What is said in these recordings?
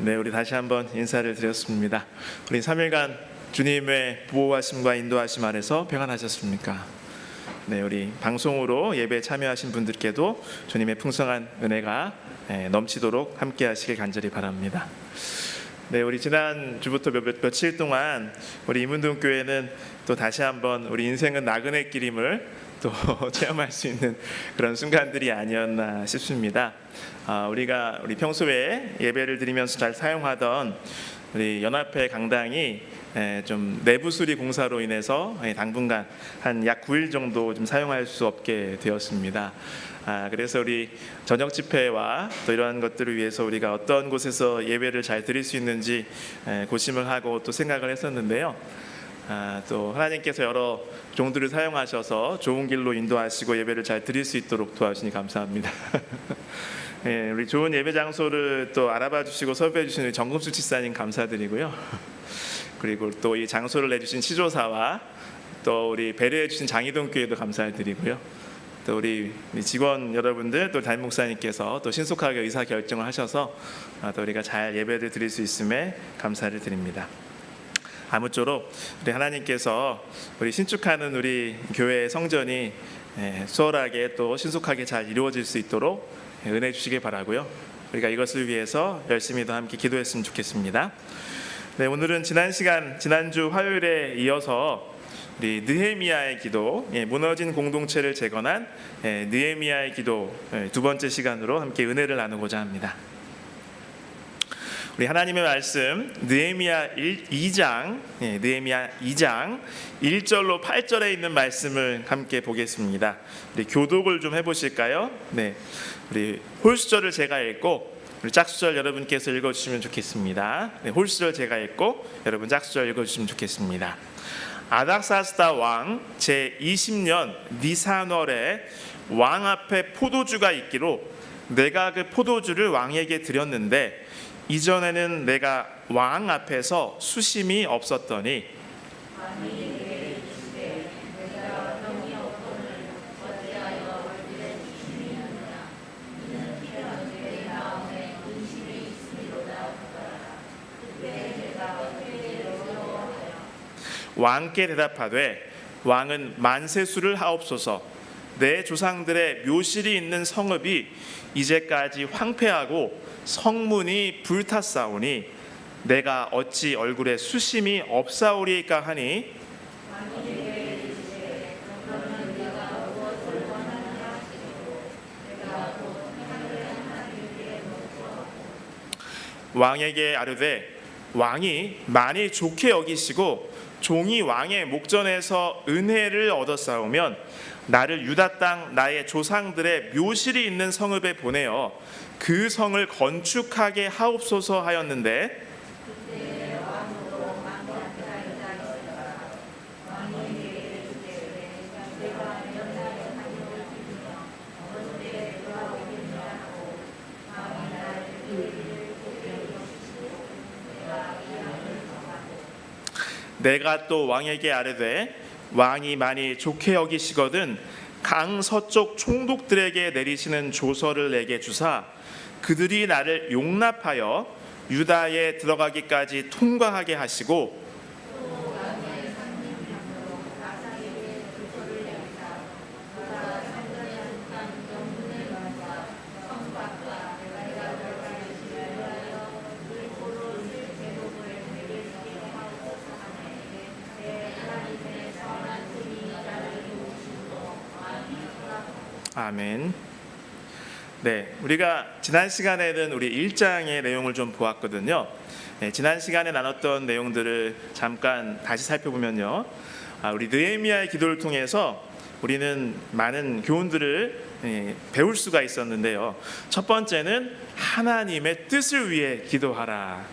네, 우리 다시 한번 인사를 드렸습니다. 우리 3일간 주님의 보호하심과 인도하심 아래서 평안하셨습니까? 네, 우리 방송으로 예배에 참여하신 분들께도 주님의 풍성한 은혜가 넘치도록 함께 하시길 간절히 바랍니다. 네, 우리 지난 주부터 며칠 동안 우리 임운동 교회는 또 다시 한번 우리 인생은 나그네 길임을 또 체험할 수 있는 그런 순간들이 아니었나 싶습니다. 우리 평소에 예배를 드리면서 잘 사용하던 우리 연합회 강당이 좀 내부 수리 공사로 인해서 당분간 한 약 9일 정도 좀 사용할 수 없게 되었습니다. 그래서 우리 저녁 집회와 또 이러한 것들을 위해서 우리가 어떤 곳에서 예배를 잘 드릴 수 있는지 고심을 하고 또 생각을 했었는데요. 또 하나님께서 여러 종들을 사용하셔서 좋은 길로 인도하시고 예배를 잘 드릴 수 있도록 도와주시니 감사합니다. 우리 좋은 예배 장소를 또 알아봐 주시고 섭외해 주신 우리 정금수 집사님 감사드리고요. 그리고 또 이 장소를 내주신 시조사와 또 우리 배려해 주신 장희동 교회도 감사드리고요. 또 우리 직원 여러분들 또 담임 목사님께서 또 신속하게 의사 결정을 하셔서 또 우리가 잘 예배를 드릴 수 있음에 감사를 드립니다. 아무쪼록 우리 하나님께서 우리 신축하는 우리 교회의 성전이 수월하게 또 신속하게 잘 이루어질 수 있도록 은혜 주시길 바라고요. 우리가 이것을 위해서 열심히 더 함께 기도했으면 좋겠습니다. 네, 오늘은 지난주 화요일에 이어서 우리 느헤미야의 기도, 무너진 공동체를 재건한 느헤미야의 기도 두 번째 시간으로 함께 은혜를 나누고자 합니다. 우리 하나님의 말씀 느헤미야 2장 1절로 8절에 있는 말씀을 함께 보겠습니다. 우리 교독을 좀 해보실까요? 네, 우리 홀수절을 제가 읽고 우리 짝수절 여러분께서 읽어주시면 좋겠습니다. 네, 홀수절 제가 읽고 여러분 짝수절 읽어주시면 좋겠습니다. 아닥사스다 왕 제20년 니산월에 왕 앞에 포도주가 있기로 내가 그 포도주를 왕에게 드렸는데 이전에는 내가 왕 앞에서 수심이 없었더니 왕께 대답하되 왕은 만세수를 하옵소서. 내 조상들의 묘실이 있는 성읍이 이제까지 황폐하고 성문이 불탔사오니 내가 어찌 얼굴에 수심이 없사오리까 하니 왕에게 아뢰되 왕이 많이 좋게 여기시고 종이 왕의 목전에서 은혜를 얻었사오면 나를 유다 땅 나의 조상들의 묘실이 있는 성읍에 보내어 그 성을 건축하게 하옵소서 하였는데 내가 또 왕에게 아뢰되 왕이 많이 좋게 여기시거든 강 서쪽 총독들에게 내리시는 조서를 내게 주사 그들이 나를 용납하여 유다에 들어가기까지 통과하게 하시고 아멘. 네, 우리가 지난 시간에는 우리 1장의 내용을 좀 보았거든요. 지난 시간에 나눴던 내용들을 잠깐 다시 살펴보면요, 우리 느헤미야의 기도를 통해서 우리는 많은 교훈들을 배울 수가 있었는데요. 첫 번째는 하나님의 뜻을 위해 기도하라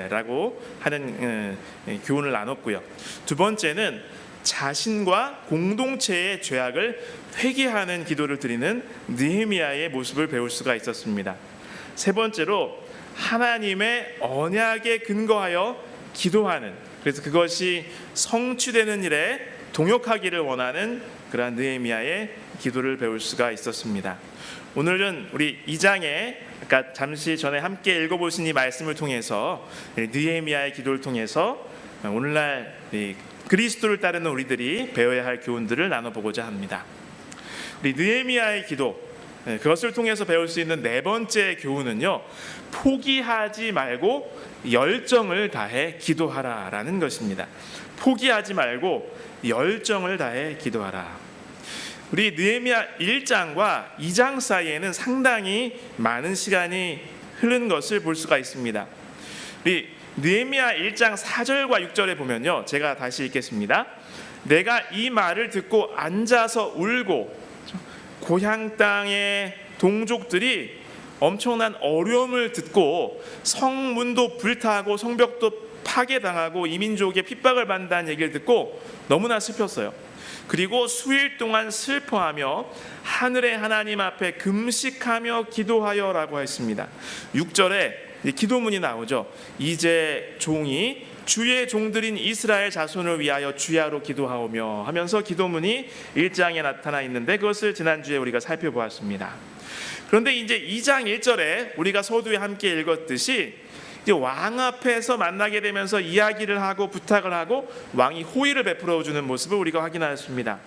라고 하는 교훈을 나눴고요. 두 번째는 자신과 공동체의 죄악을 회개하는 기도를 드리는 느헤미야의 모습을 배울 수가 있었습니다. 세 번째로 하나님의 언약에 근거하여 기도하는, 그래서 그것이 성취되는 일에 동역하기를 원하는 그러한 느헤미야의 기도를 배울 수가 있었습니다. 오늘은 우리 2장에 아까 잠시 전에 함께 읽어보신 이 말씀을 통해서 느헤미야의 기도를 통해서 오늘날 그리스도를 따르는 우리들이 배워야 할 교훈들을 나눠보고자 합니다. 우리 느헤미야의 기도, 그것을 통해서 배울 수 있는 네 번째 교훈은요, 포기하지 말고 열정을 다해 기도하라라는 것입니다. 포기하지 말고 열정을 다해 기도하라. 우리 느헤미야 1장과 2장 사이에는 상당히 많은 시간이 흐른 것을 볼 수가 있습니다. 우리 느헤미야 1장 4절과 6절에 보면요, 제가 다시 읽겠습니다. 내가 이 말을 듣고 앉아서 울고, 고향 땅의 동족들이 엄청난 어려움을 듣고 성문도 불타고 성벽도 파괴당하고 이민족의 핍박을 받는다는 얘기를 듣고 너무나 슬펐어요. 그리고 수일 동안 슬퍼하며 하늘의 하나님 앞에 금식하며 기도하여라고 했습니다. 6절에 기도문이 나오죠. 이제 종이 주의 종들인 이스라엘 자손을 위하여 주야로 기도하오며 하면서 기도문이 1장에 나타나 있는데, 그것을 지난주에 우리가 살펴보았습니다. 그런데 이제 2장 1절에 우리가 서두에 함께 읽었듯이 이제 왕 앞에서 만나게 되면서 이야기를 하고 부탁을 하고 왕이 호의를 베풀어 주는 모습을 우리가 확인하였습니다.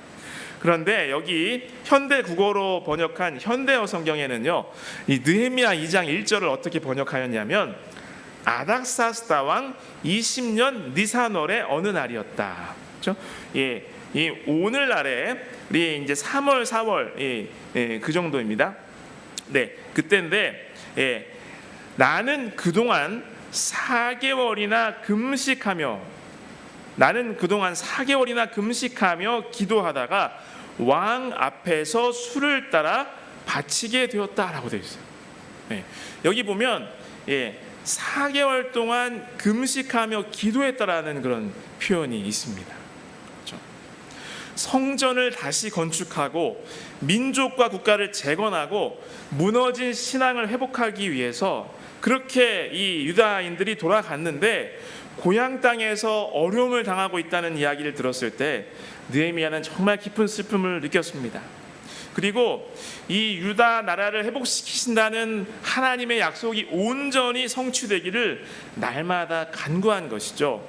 그런데 여기 현대 국어로 번역한 현대어 성경에는요, 이 느헤미야 2장 1절을 어떻게 번역하였냐면 아닥사스다 왕 20년 니산월의 어느 날이었다. 그렇죠? 예, 이 오늘날에 우리 이제 3월, 4월 그 정도입니다. 네, 그때인데, 나는 그동안 4개월이나 금식하며 기도하다가 왕 앞에서 술을 따라 바치게 되었다라고 되어 있어요. 여기 보면 4개월 동안 금식하며 기도했다라는 그런 표현이 있습니다. 그렇죠? 성전을 다시 건축하고 민족과 국가를 재건하고 무너진 신앙을 회복하기 위해서 그렇게 이 유다인들이 돌아갔는데, 고향 땅에서 어려움을 당하고 있다는 이야기를 들었을 때 느헤미야는 정말 깊은 슬픔을 느꼈습니다. 그리고 이 유다 나라를 회복시키신다는 하나님의 약속이 온전히 성취되기를 날마다 간구한 것이죠.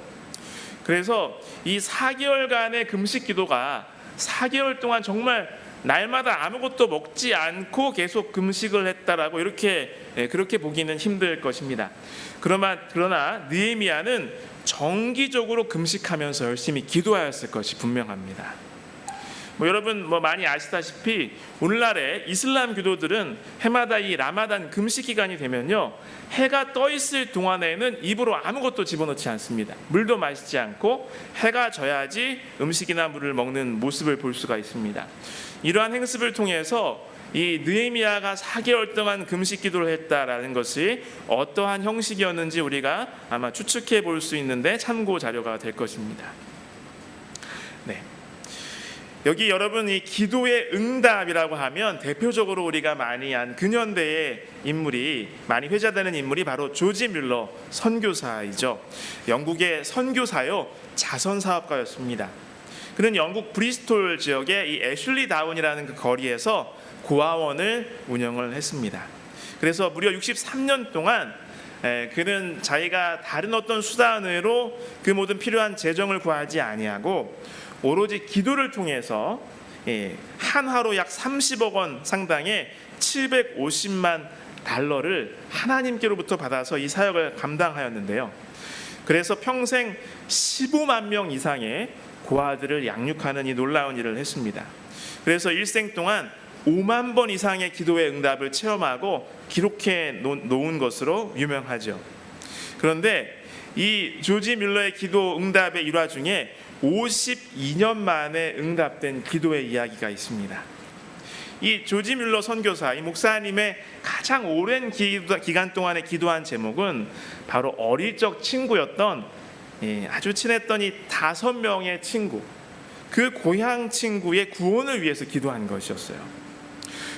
그래서 이 4개월간의 금식 기도가 4개월 동안 정말 날마다 아무것도 먹지 않고 계속 금식을 했다라고 그렇게 보기는 힘들 것입니다. 그러나 느헤미야는 정기적으로 금식하면서 열심히 기도하였을 것이 분명합니다. 여러분 많이 아시다시피 오늘날의 이슬람 교도들은 해마다 이 라마단 금식 기간이 되면요, 해가 떠 있을 동안에는 입으로 아무것도 집어넣지 않습니다. 물도 마시지 않고 해가 져야지 음식이나 물을 먹는 모습을 볼 수가 있습니다. 이러한 행습을 통해서 이 느헤미야가 4개월 동안 금식 기도를 했다라는 것이 어떠한 형식이었는지 우리가 아마 추측해 볼 수 있는데 참고 자료가 될 것입니다. 네. 여기 여러분, 이 기도의 응답이라고 하면 대표적으로 우리가 많이 한 근현대의 인물이 많이 회자되는 인물이 바로 조지 뮬러 선교사이죠. 영국의 선교사요, 자선사업가였습니다. 그는 영국 브리스톨 지역의 이 애슐리 다운이라는 그 거리에서 고아원을 운영을 했습니다. 그래서 무려 63년 동안 그는 자기가 다른 어떤 수단으로 그 모든 필요한 재정을 구하지 아니하고 오로지 기도를 통해서 한화로 약 30억 원 상당의 750만 달러를 하나님께로부터 받아서 이 사역을 감당하였는데요. 그래서 평생 15만 명 이상의 고아들을 양육하는 이 놀라운 일을 했습니다. 그래서 일생 동안 5만 번 이상의 기도의 응답을 체험하고 기록해 놓은 것으로 유명하죠. 그런데 이 조지 뮬러의 기도 응답의 일화 중에 52년 만에 응답된 기도의 이야기가 있습니다. 이 조지 뮬러 선교사, 이 목사님의 가장 오랜 기간 동안에 기도한 제목은 바로 어릴 적 친구였던 아주 친했던 이 5명의 친구, 그 고향 친구의 구원을 위해서 기도한 것이었어요.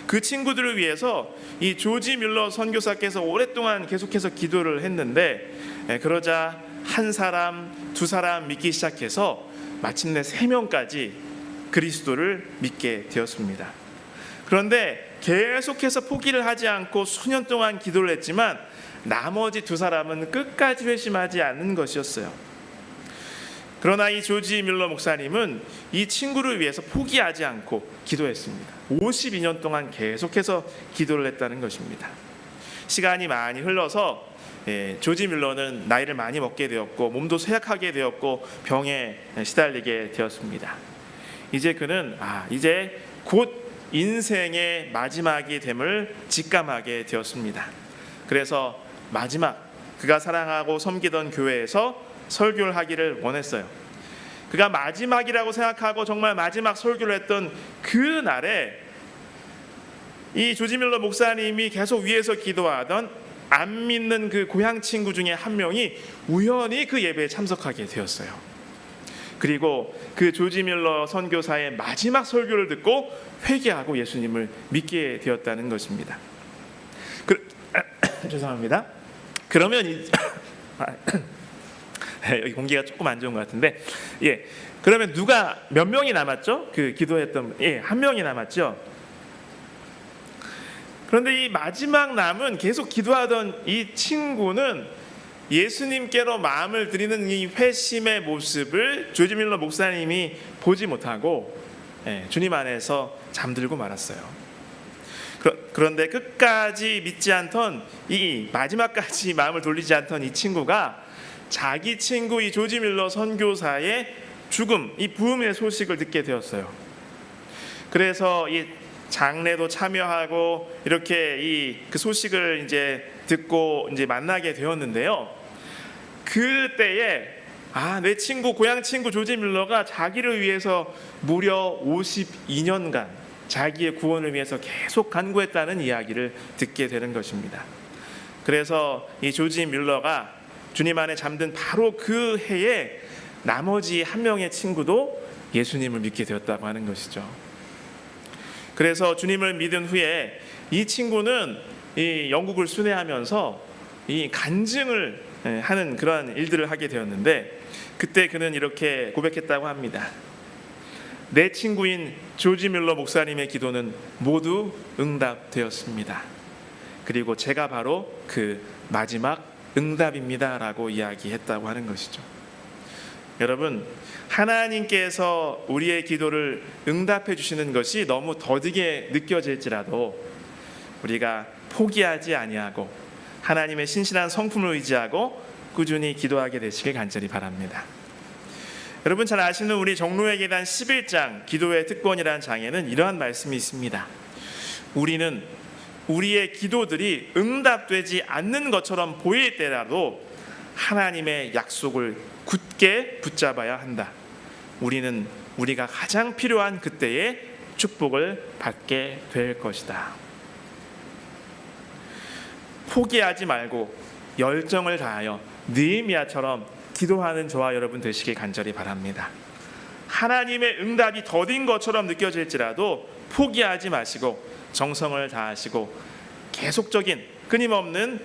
그 친구들을 위해서 이 조지 뮬러 선교사께서 오랫동안 계속해서 기도를 했는데, 그러자 한 사람, 두 사람 믿기 시작해서 마침내 3명까지 그리스도를 믿게 되었습니다. 그런데 계속해서 포기를 하지 않고 수년 동안 기도를 했지만 나머지 두 사람은 끝까지 회심하지 않는 것이었어요. 그러나 이 조지 밀러 목사님은 이 친구를 위해서 포기하지 않고 기도했습니다. 52년 동안 계속해서 기도를 했다는 것입니다. 시간이 많이 흘러서 조지 밀러는 나이를 많이 먹게 되었고 몸도 쇠약하게 되었고 병에 시달리게 되었습니다. 이제 그는 이제 곧 인생의 마지막이 됨을 직감하게 되었습니다. 그래서 마지막 그가 사랑하고 섬기던 교회에서 설교를 하기를 원했어요. 그가 마지막이라고 생각하고 정말 마지막 설교를 했던 그 날에 이 조지 밀러 목사님이 계속 위에서 기도하던 안 믿는 그 고향 친구 중에 한 명이 우연히 그 예배에 참석하게 되었어요. 그리고 그 조지 밀러 선교사의 마지막 설교를 듣고 회개하고 예수님을 믿게 되었다는 것입니다. 죄송합니다. 그러면 여기 공기가 조금 안 좋은 것 같은데, 그러면 누가 몇 명이 남았죠? 그 기도했던 한 명이 남았죠. 그런데 이 마지막 남은 계속 기도하던 이 친구는 예수님께로 마음을 드리는 이 회심의 모습을 조지 밀러 목사님이 보지 못하고 주님 안에서 잠들고 말았어요. 그런데 끝까지 믿지 않던 이 마지막까지 마음을 돌리지 않던 이 친구가 자기 친구 이 조지 밀러 선교사의 죽음, 이 부흥의 소식을 듣게 되었어요. 그래서 이 장례도 참여하고 이렇게 그 소식을 이제 듣고 이제 만나게 되었는데요. 그때에 내 친구 고향 친구 조지 밀러가 자기를 위해서 무려 52년간 자기의 구원을 위해서 계속 간구했다는 이야기를 듣게 되는 것입니다. 그래서 이 조지 밀러가 주님 안에 잠든 바로 그 해에 나머지 한 명의 친구도 예수님을 믿게 되었다고 하는 것이죠. 그래서 주님을 믿은 후에 이 친구는 이 영국을 순회하면서 이 간증을 하는 그러한 일들을 하게 되었는데, 그때 그는 이렇게 고백했다고 합니다. 내 친구인 조지 밀러 목사님의 기도는 모두 응답되었습니다. 그리고 제가 바로 그 마지막 응답입니다 라고 이야기했다고 하는 것이죠. 여러분, 하나님께서 우리의 기도를 응답해 주시는 것이 너무 더디게 느껴질지라도 우리가 포기하지 아니하고 하나님의 신실한 성품을 의지하고 꾸준히 기도하게 되시길 간절히 바랍니다. 여러분 잘 아시는 우리 정로의 계단 11장 기도의 특권이라는 장에는 이러한 말씀이 있습니다. 우리는 우리의 기도들이 응답되지 않는 것처럼 보일 때라도 하나님의 약속을 굳게 붙잡아야 한다. 우리는 우리가 가장 필요한 그때에 축복을 받게 될 것이다. 포기하지 말고 열정을 다하여 느헤미야처럼 기도하는 저와 여러분 되시길 간절히 바랍니다. 하나님의 응답이 더딘 것처럼 느껴질지라도 포기하지 마시고 정성을 다하시고 계속적인 끊임없는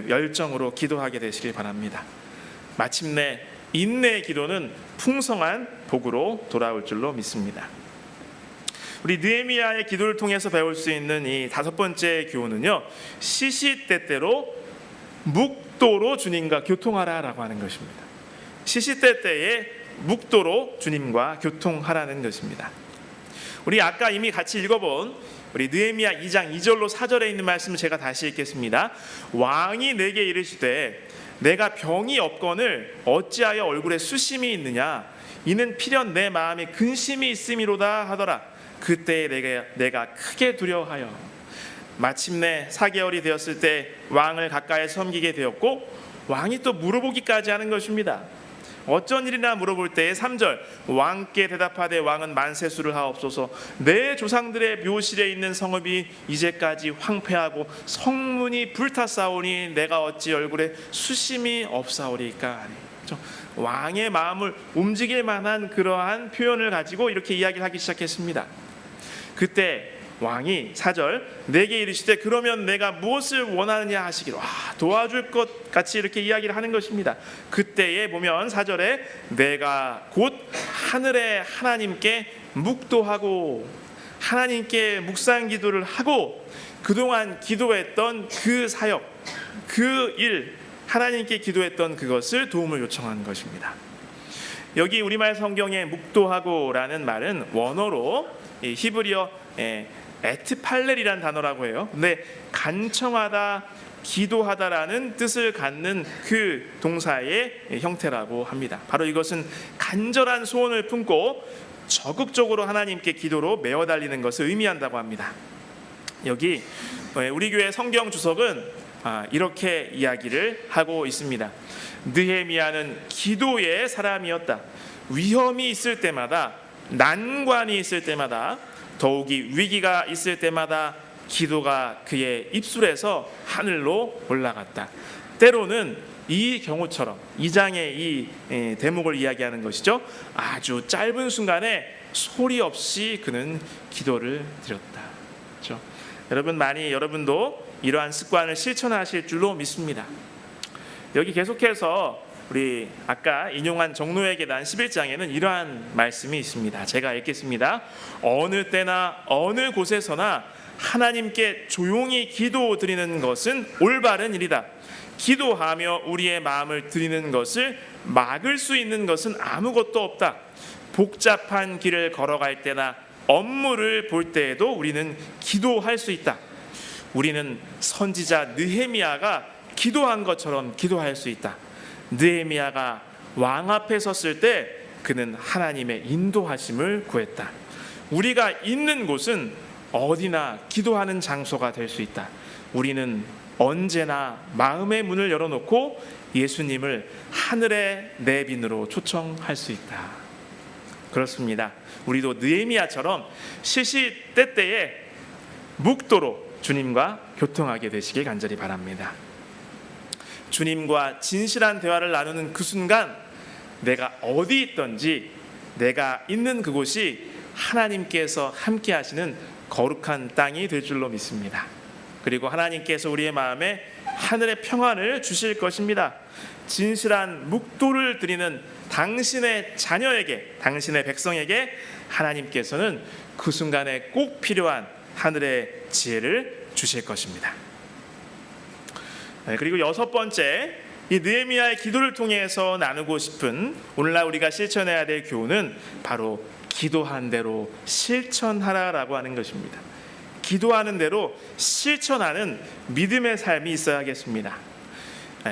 열정으로 기도하게 되시길 바랍니다. 마침내 인내의 기도는 풍성한 복으로 돌아올 줄로 믿습니다. 우리 느헤미야의 기도를 통해서 배울 수 있는 이 5번째 교훈은요, 시시때때로 묵도로 주님과 교통하라라고 하는 것입니다. 시시때때에 묵도로 주님과 교통하라는 것입니다. 우리 아까 이미 같이 읽어본 우리 느헤미야 2장 2절로 4절에 있는 말씀을 제가 다시 읽겠습니다. 왕이 내게 이르시되 내가 병이 없거늘 어찌하여 얼굴에 수심이 있느냐, 이는 필연 내 마음에 근심이 있음이로다 하더라. 그때에 내가 크게 두려워하여 마침내 4개월이 되었을 때 왕을 가까이 섬기게 되었고, 왕이 또 물어보기까지 하는 것입니다. 어쩐 일이나 물어볼 때에 3절 왕께 대답하되 왕은 만세수를 하옵소서. 내 조상들의 묘실에 있는 성읍이 이제까지 황폐하고 성문이 불탔사오니 내가 어찌 얼굴에 수심이 없사오리까. 왕의 마음을 움직일 만한 그러한 표현을 가지고 이렇게 이야기를 하기 시작했습니다. 그때 왕이 4절 내게 이르시되 그러면 내가 무엇을 원하느냐 하시기로 도와줄 것 같이 이렇게 이야기를 하는 것입니다. 그때에 보면 4절에 내가 곧 하늘의 하나님께 묵도하고 하나님께 묵상 기도를 하고 그동안 기도했던 그 사역, 그 일, 하나님께 기도했던 그것을 도움을 요청하는 것입니다. 여기 우리말 성경에 묵도하고라는 말은 원어로 히브리어 에트팔렐이라는 단어라고 해요. 근데 간청하다, 기도하다라는 뜻을 갖는 그 동사의 형태라고 합니다. 바로 이것은 간절한 소원을 품고 적극적으로 하나님께 기도로 메어 달리는 것을 의미한다고 합니다. 여기 우리 교회 성경 주석은 이렇게 이야기를 하고 있습니다. 느헤미야는 기도의 사람이었다. 위험이 있을 때마다, 난관이 있을 때마다, 더욱이 위기가 있을 때마다 기도가 그의 입술에서 하늘로 올라갔다. 때로는 이 경우처럼, 이 장의 이 대목을 이야기하는 것이죠. 아주 짧은 순간에 소리 없이 그는 기도를 드렸다. 그렇죠? 여러분도 이러한 습관을 실천하실 줄로 믿습니다. 여기 계속해서 우리 아까 인용한 정노의 계단 11장에는 이러한 말씀이 있습니다. 제가 읽겠습니다. 어느 때나 어느 곳에서나 하나님께 조용히 기도드리는 것은 올바른 일이다. 기도하며 우리의 마음을 드리는 것을 막을 수 있는 것은 아무것도 없다. 복잡한 길을 걸어갈 때나 업무를 볼 때에도 우리는 기도할 수 있다. 우리는 선지자 느헤미야가 기도한 것처럼 기도할 수 있다. 느헤미야가 왕 앞에 섰을 때 그는 하나님의 인도하심을 구했다. 우리가 있는 곳은 어디나 기도하는 장소가 될 수 있다. 우리는 언제나 마음의 문을 열어놓고 예수님을 하늘의 내빈으로 초청할 수 있다. 그렇습니다. 우리도 느헤미야처럼 시시때때에 묵도로 주님과 교통하게 되시길 간절히 바랍니다. 주님과 진실한 대화를 나누는 그 순간 내가 어디 있든지 내가 있는 그곳이 하나님께서 함께 하시는 거룩한 땅이 될 줄로 믿습니다. 그리고 하나님께서 우리의 마음에 하늘의 평안을 주실 것입니다. 진실한 묵도를 드리는 당신의 자녀에게, 당신의 백성에게 하나님께서는 그 순간에 꼭 필요한 하늘의 지혜를 주실 것입니다. 그리고 여섯 번째, 이 느헤미야의 기도를 통해서 나누고 싶은 오늘날 우리가 실천해야 될 교훈은 바로 기도한 대로 실천하라라고 하는 것입니다. 기도하는 대로 실천하는 믿음의 삶이 있어야겠습니다.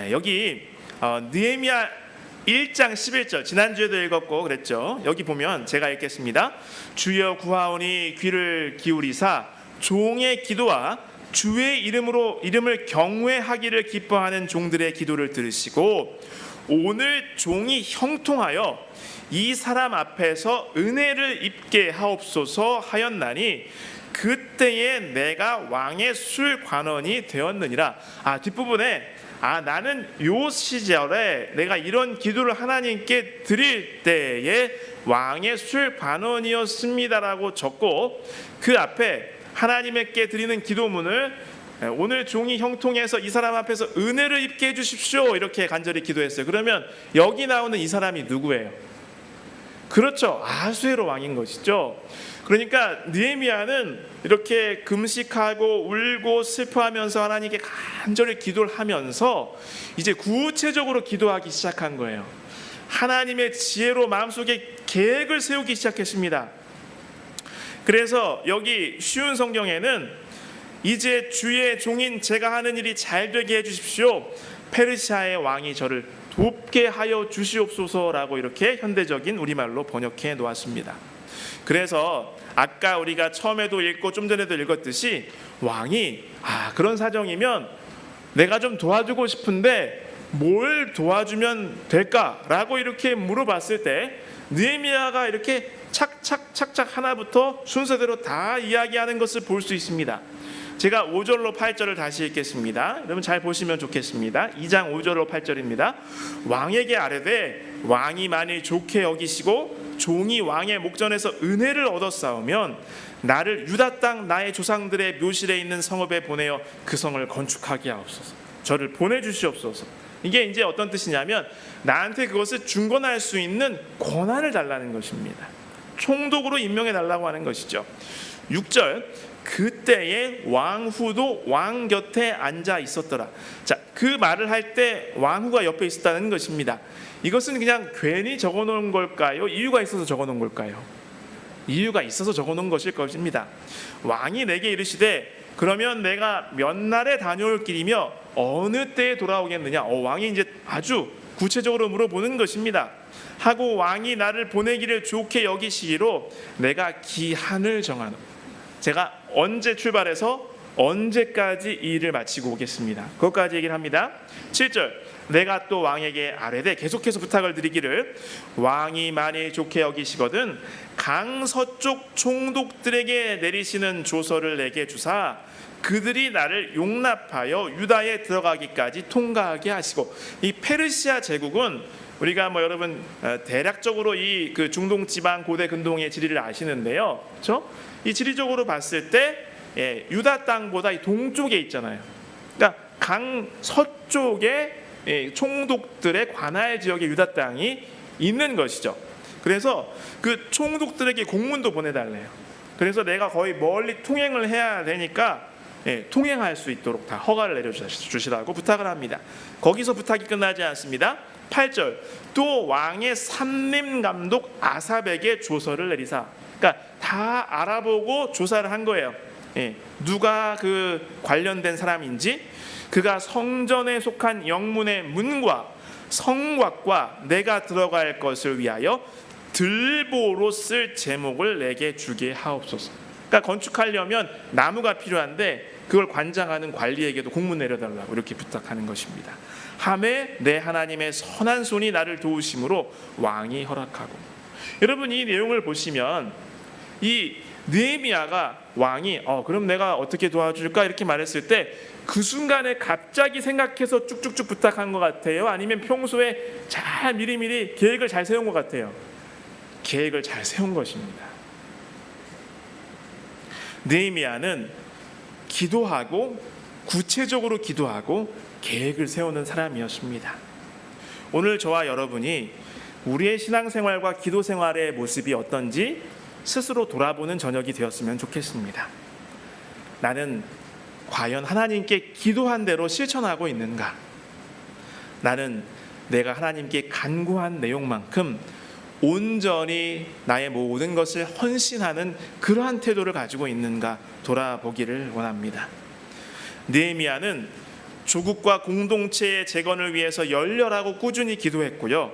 여기 느헤미야 1장 11절 지난주에도 읽었고 그랬죠. 여기 보면 제가 읽겠습니다. 주여 구하오니 귀를 기울이사 종의 기도와 주의 이름을 경외하기를 기뻐하는 종들의 기도를 들으시고 오늘 종이 형통하여 이 사람 앞에서 은혜를 입게 하옵소서 하였나니 그때에 내가 왕의 술 관원이 되었느니라. 뒷부분에 나는 요 시절에 내가 이런 기도를 하나님께 드릴 때에 왕의 술 관원이었습니다라고 적고 그 앞에 하나님께 드리는 기도문을 오늘 종이 형통해서 이 사람 앞에서 은혜를 입게 해주십시오 이렇게 간절히 기도했어요. 그러면 여기 나오는 이 사람이 누구예요? 그렇죠, 아수에로 왕인 것이죠. 그러니까 느헤미야는 이렇게 금식하고 울고 슬퍼하면서 하나님께 간절히 기도를 하면서 이제 구체적으로 기도하기 시작한 거예요. 하나님의 지혜로 마음속에 계획을 세우기 시작했습니다. 그래서 여기 쉬운 성경에는 이제 주의 종인 제가 하는 일이 잘 되게 해주십시오. 페르시아의 왕이 저를 돕게 하여 주시옵소서라고 이렇게 현대적인 우리말로 번역해 놓았습니다. 그래서 아까 우리가 처음에도 읽고 좀 전에도 읽었듯이 왕이 그런 사정이면 내가 좀 도와주고 싶은데 뭘 도와주면 될까라고 이렇게 물어봤을 때 느헤미야가 이렇게 착착 하나부터 순서대로 다 이야기하는 것을 볼 수 있습니다. 제가 5절로 8절을 다시 읽겠습니다. 여러분 잘 보시면 좋겠습니다. 2장 5절로 8절입니다. 왕에게 아뢰되 왕이 만일 좋게 여기시고 종이 왕의 목전에서 은혜를 얻었사오면 나를 유다 땅 나의 조상들의 묘실에 있는 성읍에 보내어 그 성을 건축하게 하옵소서. 저를 보내주시옵소서. 이게 이제 어떤 뜻이냐면 나한테 그것을 중건할 수 있는 권한을 달라는 것입니다. 총독으로 임명해 달라고 하는 것이죠. 6절, 그때에 왕후도 왕 곁에 앉아 있었더라. 자, 그 말을 할 때 왕후가 옆에 있었다는 것입니다. 이것은 그냥 괜히 적어놓은 걸까요? 이유가 있어서 적어놓은 걸까요? 이유가 있어서 적어놓은 것일 것입니다. 왕이 내게 이르시되 그러면 내가 몇 날에 다녀올 길이며 어느 때에 돌아오겠느냐. 왕이 이제 아주 구체적으로 물어보는 것입니다. 하고 왕이 나를 보내기를 좋게 여기시기로 내가 기한을 정하노. 제가 언제 출발해서 언제까지 이 일을 마치고 오겠습니다. 그것까지 얘기를 합니다. 7절, 내가 또 왕에게 아뢰되, 계속해서 부탁을 드리기를 왕이 만일 좋게 여기시거든 강서쪽 총독들에게 내리시는 조서를 내게 주사 그들이 나를 용납하여 유다에 들어가기까지 통과하게 하시고. 이 페르시아 제국은 우리가 여러분 대략적으로 이 그 중동 지방 고대 근동의 지리를 아시는데요, 그렇죠? 이 지리적으로 봤을 때 유다 땅보다 이 동쪽에 있잖아요. 그러니까 강 서쪽에 총독들의 관할 지역에 유다 땅이 있는 것이죠. 그래서 그 총독들에게 공문도 보내달래요. 그래서 내가 거의 멀리 통행을 해야 되니까 통행할 수 있도록 다 허가를 내려주시라고 부탁을 합니다. 거기서 부탁이 끝나지 않습니다. 8절, 또 왕의 삼림감독 아삽에게 조서를 내리사. 그러니까 다 알아보고 조사를 한 거예요. 누가 그 관련된 사람인지, 그가 성전에 속한 영문의 문과 성곽과 내가 들어갈 것을 위하여 들보로 쓸 제목을 내게 주게 하옵소서. 그러니까 건축하려면 나무가 필요한데 그걸 관장하는 관리에게도 공문 내려달라고 이렇게 부탁하는 것입니다. 하매 내 하나님의 선한 손이 나를 도우심으로 왕이 허락하고. 여러분, 이 내용을 보시면 이 느헤미야가 왕이 그럼 내가 어떻게 도와줄까 이렇게 말했을 때 그 순간에 갑자기 생각해서 쭉쭉쭉 부탁한 것 같아요? 아니면 평소에 잘 미리미리 계획을 잘 세운 것 같아요? 계획을 잘 세운 것입니다. 느헤미야는 기도하고 구체적으로 기도하고 계획을 세우는 사람이었습니다. 오늘 저와 여러분이 우리의 신앙생활과 기도생활의 모습이 어떤지 스스로 돌아보는 저녁이 되었으면 좋겠습니다. 나는 과연 하나님께 기도한 대로 실천하고 있는가? 나는 내가 하나님께 간구한 내용만큼 온전히 나의 모든 것을 헌신하는 그러한 태도를 가지고 있는가 돌아보기를 원합니다. 느헤미야는 조국과 공동체의 재건을 위해서 열렬하고 꾸준히 기도했고요,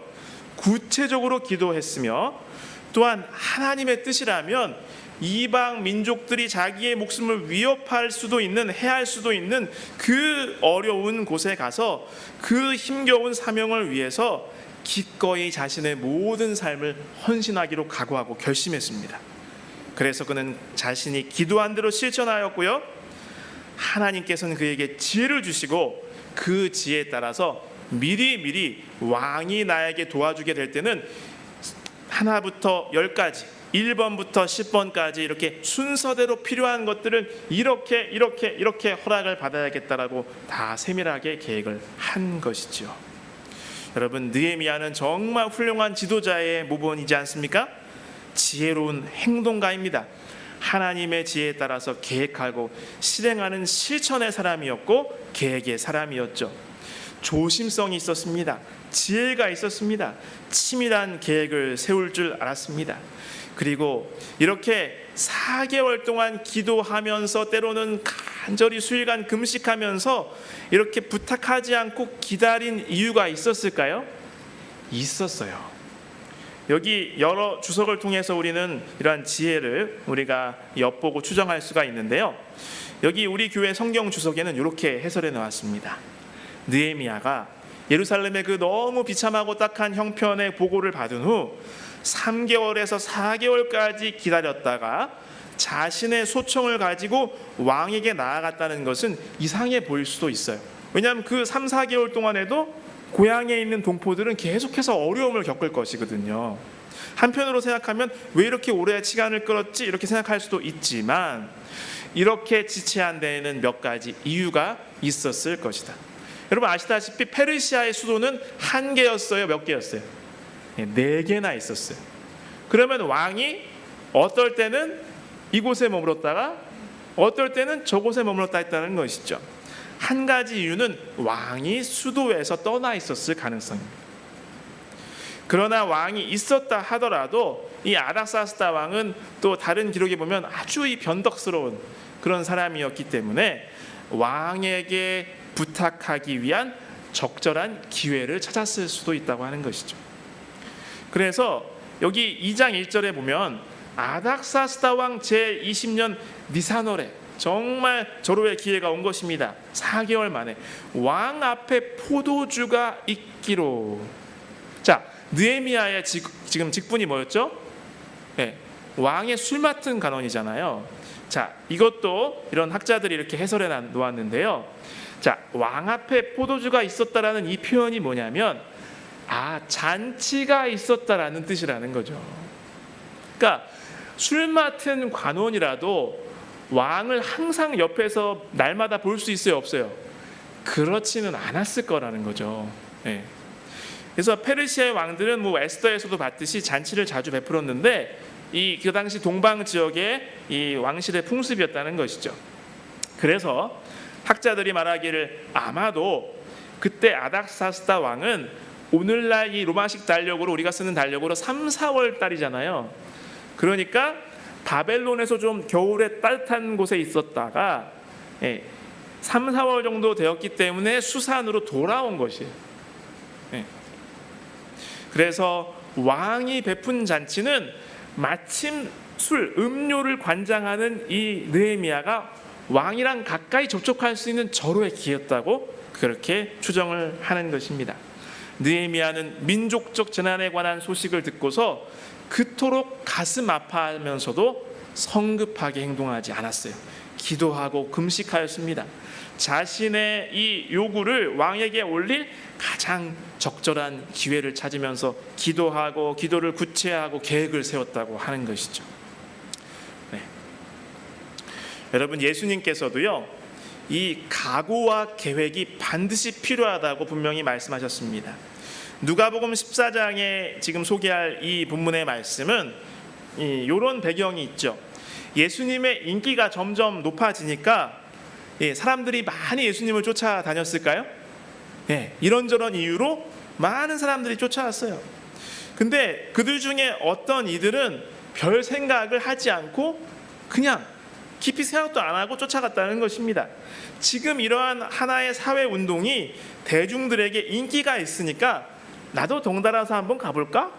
구체적으로 기도했으며, 또한 하나님의 뜻이라면 이방 민족들이 자기의 목숨을 위협할 수도 있는, 해할 수도 있는 그 어려운 곳에 가서 그 힘겨운 사명을 위해서 기꺼이 자신의 모든 삶을 헌신하기로 각오하고 결심했습니다. 그래서 그는 자신이 기도한 대로 실천하였고요, 하나님께서는 그에게 지혜를 주시고 그 지혜에 따라서 미리 왕이 나에게 도와주게 될 때는 하나부터 10까지, 1번부터 10번까지 이렇게 순서대로 필요한 것들은 이렇게 허락을 받아야겠다라고 다 세밀하게 계획을 한 것이죠. 여러분, 느헤미야는 정말 훌륭한 지도자의 모범이지 않습니까? 지혜로운 행동가입니다. 하나님의 지혜에 따라서 계획하고 실행하는 실천의 사람이었고 계획의 사람이었죠. 조심성이 있었습니다. 지혜가 있었습니다. 치밀한 계획을 세울 줄 알았습니다. 그리고 이렇게 4개월 동안 기도하면서 때로는 간절히 수일간 금식하면서 이렇게 부탁하지 않고 기다린 이유가 있었을까요? 있었어요. 여기 여러 주석을 통해서 우리는 이러한 지혜를 우리가 엿보고 추정할 수가 있는데요, 여기 우리 교회 성경 주석에는 이렇게 해설해 놓았습니다. 느헤미야가 예루살렘의 그 너무 비참하고 딱한 형편의 보고를 받은 후 3개월에서 4개월까지 기다렸다가 자신의 소청을 가지고 왕에게 나아갔다는 것은 이상해 보일 수도 있어요. 왜냐하면 그 3, 4개월 동안에도 고향에 있는 동포들은 계속해서 어려움을 겪을 것이거든요. 한편으로 생각하면 왜 이렇게 오래 시간을 끌었지 이렇게 생각할 수도 있지만, 이렇게 지체한 데에는 몇 가지 이유가 있었을 것이다. 여러분 아시다시피 페르시아의 수도는 한 개였어요? 몇 개였어요? 4개나 있었어요. 그러면 왕이 어떨 때는 이곳에 머물렀다가 어떨 때는 저곳에 머물렀다 했다는 것이죠. 한 가지 이유는 왕이 수도에서 떠나 있었을 가능성입니다. 그러나 왕이 있었다 하더라도 이 아닥사스다 왕은 또 다른 기록에 보면 아주 이 변덕스러운 그런 사람이었기 때문에 왕에게 부탁하기 위한 적절한 기회를 찾았을 수도 있다고 하는 것이죠. 그래서 여기 2장 1절에 보면 아닥사스다 왕 제20년 니산월에 정말 절호의 기회가 온 것입니다. 4개월 만에 왕 앞에 포도주가 있기로. 자, 느헤미야의 지금 직분이 뭐였죠? 네, 왕의 술 맡은 간원이잖아요. 자, 이것도 이런 학자들이 이렇게 해설해 놓았는데요. 자, 왕 앞에 포도주가 있었다라는 이 표현이 뭐냐면 잔치가 있었다라는 뜻이라는 거죠. 그러니까 술 맡은 관원이라도 왕을 항상 옆에서 날마다 볼 수 있어요, 없어요? 그렇지는 않았을 거라는 거죠. 네. 그래서 페르시아의 왕들은 뭐 에스더에서도 봤듯이 잔치를 자주 베풀었는데 그 당시 동방 지역의 이 왕실의 풍습이었다는 것이죠. 그래서 학자들이 말하기를 아마도 그때 아닥사스다 왕은 오늘날 이 로마식 달력으로 우리가 쓰는 달력으로 3, 4월 달이잖아요. 그러니까 바벨론에서 좀 겨울에 따뜻한 곳에 있었다가 3, 4월 정도 되었기 때문에 수산으로 돌아온 것이에요. 그래서 왕이 베푼 잔치는 마침 음료를 관장하는 이 느헤미야가 왕이랑 가까이 접촉할 수 있는 절호의 기회였다고 그렇게 추정을 하는 것입니다. 느헤미야는 민족적 재난에 관한 소식을 듣고서 그토록 가슴 아파하면서도 성급하게 행동하지 않았어요. 기도하고 금식하였습니다. 자신의 이 요구를 왕에게 올릴 가장 적절한 기회를 찾으면서 기도하고 기도를 구체화하고 계획을 세웠다고 하는 것이죠. 네. 여러분, 예수님께서도요, 이 각오와 계획이 반드시 필요하다고 분명히 말씀하셨습니다. 누가복음 14장에 지금 소개할 이 본문의 말씀은 이런 배경이 있죠. 예수님의 인기가 점점 높아지니까 사람들이 많이 예수님을 쫓아다녔을까요? 이런저런 이유로 많은 사람들이 쫓아왔어요. 근데 그들 중에 어떤 이들은 별 생각을 하지 않고 그냥 깊이 생각도 안 하고 쫓아갔다는 것입니다. 지금 이러한 하나의 사회 운동이 대중들에게 인기가 있으니까 나도 덩달아서 한번 가볼까?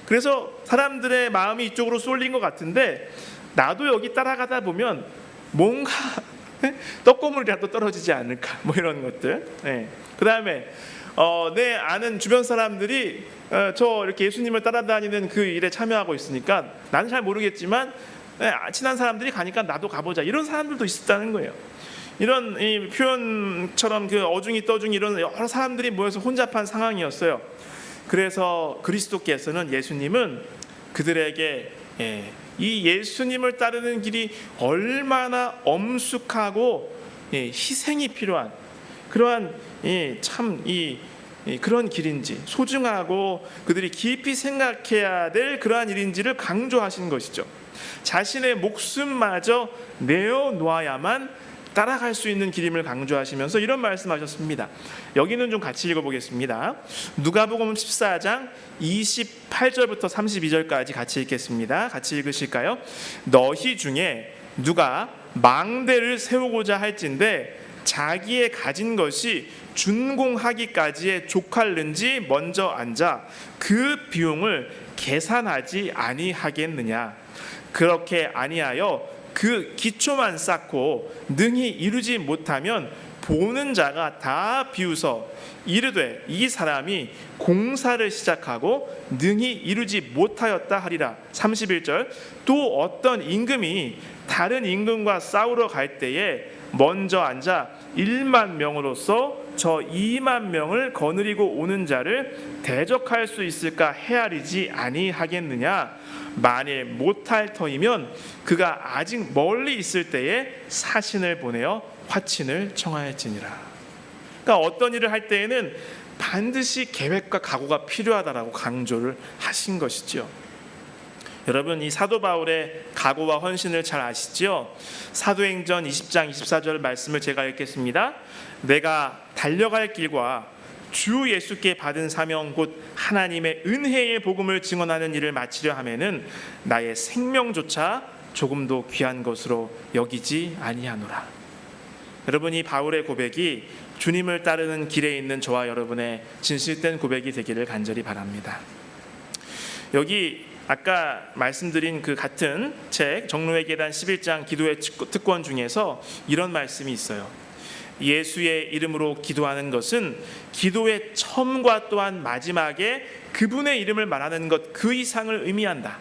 그래서 사람들의 마음이 이쪽으로 쏠린 것 같은데 나도 여기 따라가다 보면 뭔가 떡고물이라도 떨어지지 않을까, 뭐 이런 것들. 그 다음에 내 아는 주변 사람들이 저 이렇게 예수님을 따라다니는 그 일에 참여하고 있으니까 나는 잘 모르겠지만 친한 사람들이 가니까 나도 가보자, 이런 사람들도 있었다는 거예요. 이런 이 표현처럼 그 어중이 떠중이 이런 여러 사람들이 모여서 혼잡한 상황이었어요. 그래서 그리스도께서는, 예수님은 그들에게 이 예수님을 따르는 길이 얼마나 엄숙하고 희생이 필요한 그러한 그런 길인지, 소중하고 그들이 깊이 생각해야 될 그러한 일인지를 강조하신 것이죠. 자신의 목숨마저 내어놓아야만 따라갈 수 있는 길임을 강조하시면서 이런 말씀하셨습니다. 여기는 좀 같이 읽어보겠습니다. 누가복음 14장 28절부터 32절까지 같이 읽겠습니다. 같이 읽으실까요? 너희 중에 누가 망대를 세우고자 할진대 자기의 가진 것이 준공하기까지에 족할는지 먼저 앉아 그 비용을 계산하지 아니하겠느냐. 그렇게 아니하여 그 기초만 쌓고 능히 이루지 못하면 보는 자가 다 비웃어 이르되 이 사람이 공사를 시작하고 능히 이루지 못하였다 하리라. 31절, 또 어떤 임금이 다른 임금과 싸우러 갈 때에 먼저 앉아 1만 명으로서 저 2만 명을 거느리고 오는 자를 대적할 수 있을까 헤아리지 아니하겠느냐. 만일 못할 터이면 그가 아직 멀리 있을 때에 사신을 보내어 화친을 청하였지니라. 그러니까 어떤 일을 할 때에는 반드시 계획과 각오가 필요하다라고 강조를 하신 것이죠. 여러분, 이 사도 바울의 각오와 헌신을 잘 아시죠? 사도행전 20장 24절 말씀을 제가 읽겠습니다. 내가 달려갈 길과 주 예수께 받은 사명 곧 하나님의 은혜의 복음을 증언하는 일을 마치려 하면은 나의 생명조차 조금도 귀한 것으로 여기지 아니하노라. 여러분, 이 바울의 고백이 주님을 따르는 길에 있는 저와 여러분의 진실된 고백이 되기를 간절히 바랍니다. 여기 아까 말씀드린 그 같은 책 정로의 계단 11장 기도의 특권 중에서 이런 말씀이 있어요. 예수의 이름으로 기도하는 것은 기도의 처음과 또한 마지막에 그분의 이름을 말하는 것 그 이상을 의미한다.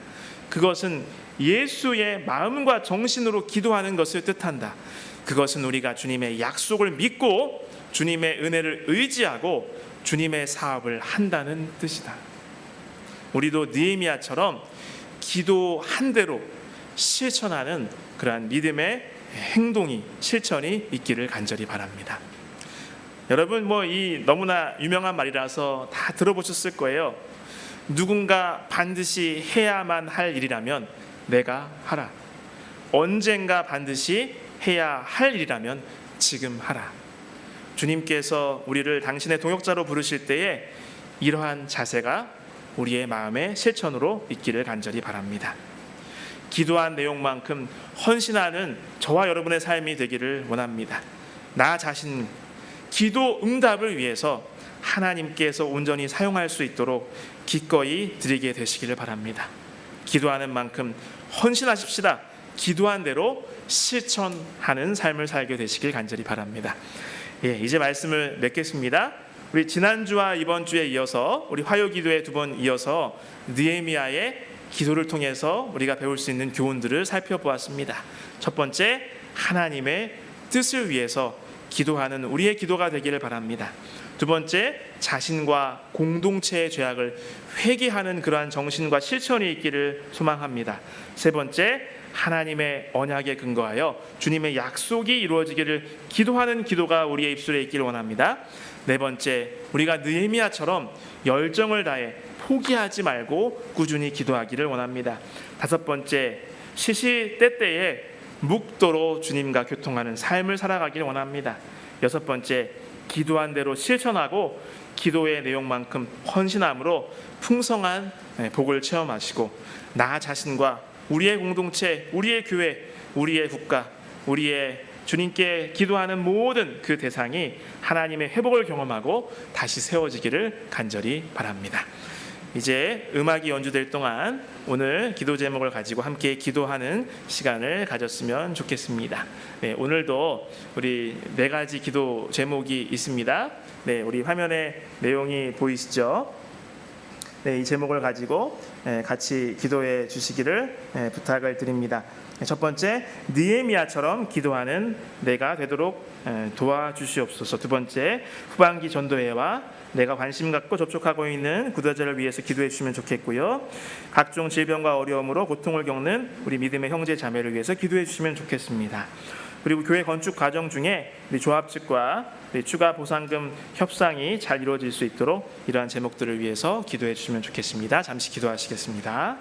그것은 예수의 마음과 정신으로 기도하는 것을 뜻한다. 그것은 우리가 주님의 약속을 믿고 주님의 은혜를 의지하고 주님의 사업을 한다는 뜻이다. 우리도 느헤미야처럼 기도한 대로 실천하는 그러한 믿음의 행동이 실천이 있기를 간절히 바랍니다. 여러분, 이 너무나 유명한 말이라서 다 들어보셨을 거예요. 누군가 반드시 해야만 할 일이라면 내가 하라. 언젠가 반드시 해야 할 일이라면 지금 하라. 주님께서 우리를 당신의 동역자로 부르실 때에 이러한 자세가 우리의 마음의 실천으로 있기를 간절히 바랍니다. 기도한 내용만큼 헌신하는 저와 여러분의 삶이 되기를 원합니다. 나 자신 기도 응답을 위해서 하나님께서 온전히 사용할 수 있도록 기꺼이 드리게 되시기를 바랍니다. 기도하는 만큼 헌신하십시다. 기도한 대로 실천하는 삶을 살게 되시길 간절히 바랍니다. 이제 말씀을 맺겠습니다. 우리 지난주와 이번 주에 이어서 우리 화요기도에 두 번 이어서 느헤미야의 기도를 통해서 우리가 배울 수 있는 교훈들을 살펴보았습니다. 첫 번째, 하나님의 뜻을 위해서 기도하는 우리의 기도가 되기를 바랍니다. 두 번째, 자신과 공동체의 죄악을 회개하는 그러한 정신과 실천이 있기를 소망합니다. 세 번째, 하나님의 언약에 근거하여 주님의 약속이 이루어지기를 기도하는 기도가 우리의 입술에 있기를 원합니다. 네 번째, 우리가 느헤미야처럼 열정을 다해 포기하지 말고 꾸준히 기도하기를 원합니다. 다섯 번째, 시시때때에 묵도로 주님과 교통하는 삶을 살아가기를 원합니다. 여섯 번째, 기도한 대로 실천하고 기도의 내용만큼 헌신함으로 풍성한 복을 체험하시고 나 자신과 우리의 공동체, 우리의 교회, 우리의 국가, 우리의 주님께 기도하는 모든 그 대상이 하나님의 회복을 경험하고 다시 세워지기를 간절히 바랍니다. 이제 음악이 연주될 동안 오늘 기도 제목을 가지고 함께 기도하는 시간을 가졌으면 좋겠습니다. 오늘도 우리 4가지 기도 제목이 있습니다. 우리 화면에 내용이 보이시죠? 이 제목을 가지고 같이 기도해 주시기를 부탁을 드립니다. 첫 번째, 느헤미야처럼 기도하는 내가 되도록 도와주시옵소서. 두 번째, 후반기 전도회와 내가 관심 갖고 접촉하고 있는 구도자를 위해서 기도해 주시면 좋겠고요. 각종 질병과 어려움으로 고통을 겪는 우리 믿음의 형제 자매를 위해서 기도해 주시면 좋겠습니다. 그리고 교회 건축 과정 중에 우리 조합 측과 우리 추가 보상금 협상이 잘 이루어질 수 있도록 이러한 제목들을 위해서 기도해 주시면 좋겠습니다. 잠시 기도하시겠습니다.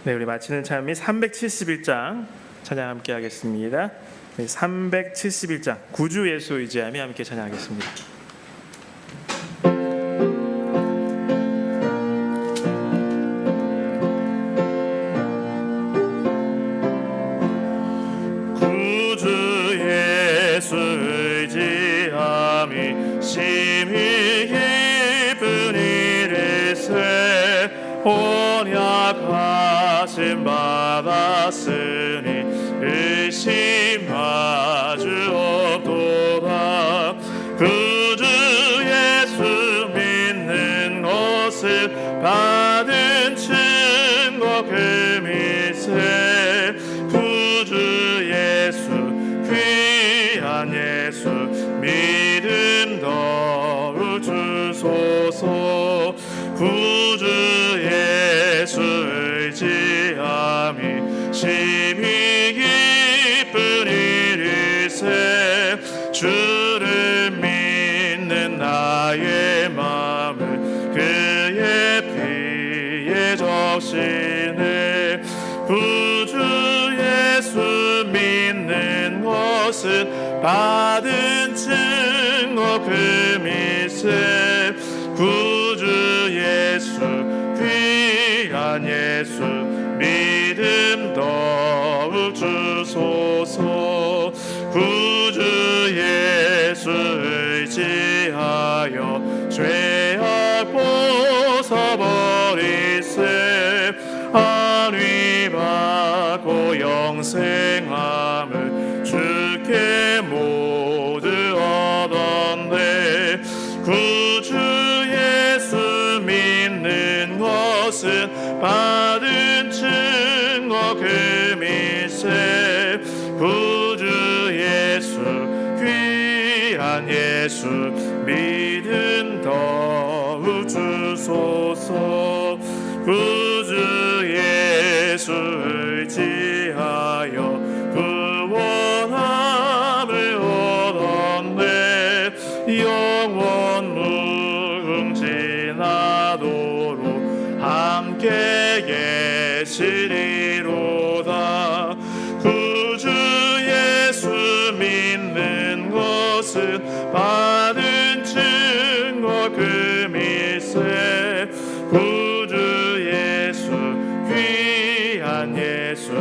네, 우리 마치는 찬미 371장 찬양 함께 하겠습니다. 371장 구주 예수 의지하며 함께 찬양하겠습니다. 구주 예수 의지함이 심히 기쁜 일일세 언약하심 받았으니 의심하주 없도다. 구주 예수 믿는 것을 받은 증거 금일세. 구주 예수 귀한 예수 믿음 더욱 주소서. 구주 예수 의지함이 심히 기쁜 일일세. 주를 믿는 나의 마음을 그의 피에 적시네. 구주 예수 믿는 것은 받은 증거 금일세. 구주 예수 귀한 예수 믿음 더욱 주소서. 구주 예수 의지하여 죄악 벗어버리세. 안위 받고 영생함을 주께 모두 얻었네. 구주 예수 믿는 것은 받은 증거 금일세. 구주 예수 귀한 예수 믿음 더욱 주소서. 구주 예수 의지하여 구원함을 얻었네. 영원 무궁지나도록 함께 계시리로다. 구주 예수 믿는 것은 받은 증거 금일세. 구주 예수 귀한 예수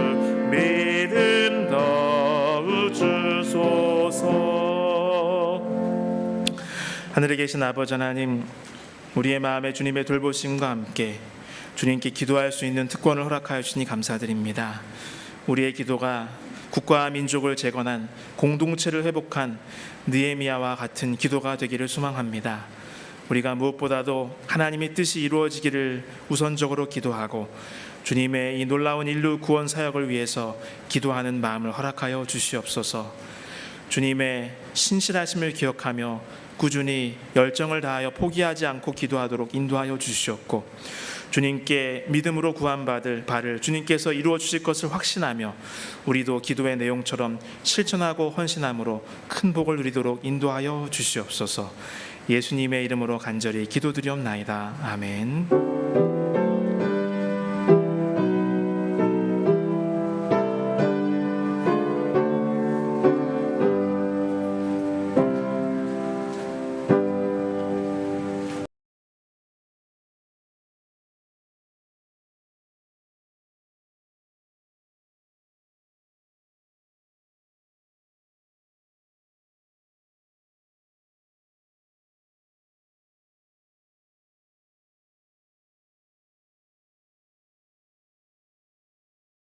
믿음 더욱 주소서. 하늘에 계신 아버지 하나님, 우리의 마음에 주님의 돌보심과 함께 주님께 기도할 수 있는 특권을 허락하여 주시니 감사드립니다. 우리의 기도가 국가와 민족을 재건한 공동체를 회복한 느헤미야와 같은 기도가 되기를 소망합니다. 우리가 무엇보다도 하나님의 뜻이 이루어지기를 우선적으로 기도하고 주님의 이 놀라운 인류 구원 사역을 위해서 기도하는 마음을 허락하여 주시옵소서. 주님의 신실하심을 기억하며 꾸준히 열정을 다하여 포기하지 않고 기도하도록 인도하여 주시옵고, 주님께 믿음으로 구원받을 바를 주님께서 이루어 주실 것을 확신하며 우리도 기도의 내용처럼 실천하고 헌신함으로 큰 복을 누리도록 인도하여 주시옵소서. 예수님의 이름으로 간절히 기도드리옵나이다. 아멘.